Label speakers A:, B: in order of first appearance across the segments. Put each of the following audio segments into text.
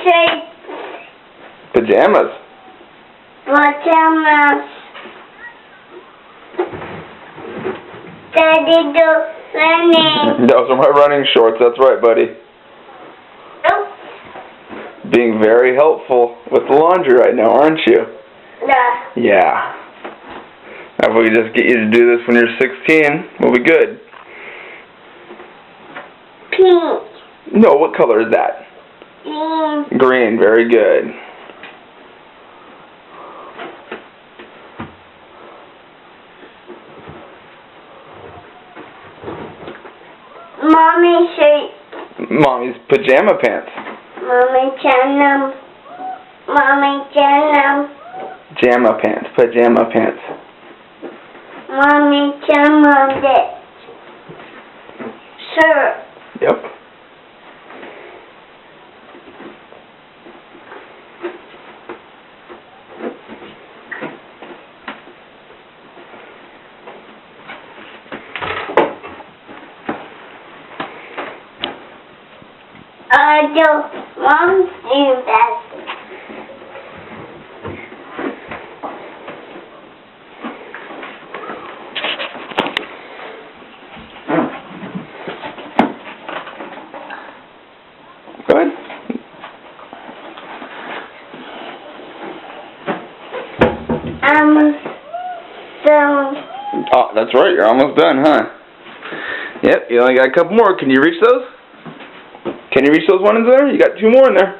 A: say
B: Pajamas.
A: pajamas. Daddy, do running.
B: Those are my running shorts. That's right, buddy.
A: Nope.
B: Being very helpful with the laundry right now, aren't you?
A: Yeah.
B: Yeah. If we just get you to do this when you're 16, we'll be good.
A: Pink.
B: No, what color is that?
A: Green.
B: Green. Very good.
A: Mommy shirt.
B: Mommy's pajama pants.
A: Mommy denim. Mommy denim.
B: Pajama pants. Pajama pants.
A: Mommy denim. Shirt.
B: Yep.
A: Do Mom do that?
B: Good.
A: Done.
B: Oh, that's right. You're almost done, huh? Yep. You only got a couple more. Can you reach those? Can you reach those ones there? You got two more in there.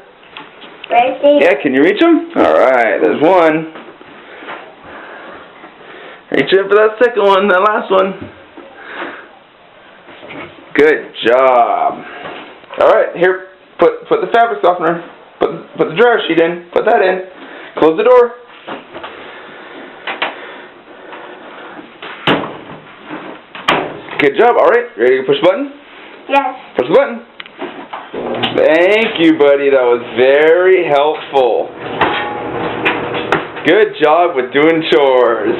A: Right there.
B: Yeah, can you reach them? Alright, there's one. Reach in for that second one, that last one. Good job. Alright, here, put the fabric softener. Put the dryer sheet in. Put that in. Close the door. Good job. Alright, ready to push the button?
A: Yes.
B: Push the button. Thank you, buddy. That was very helpful. Good job with doing chores.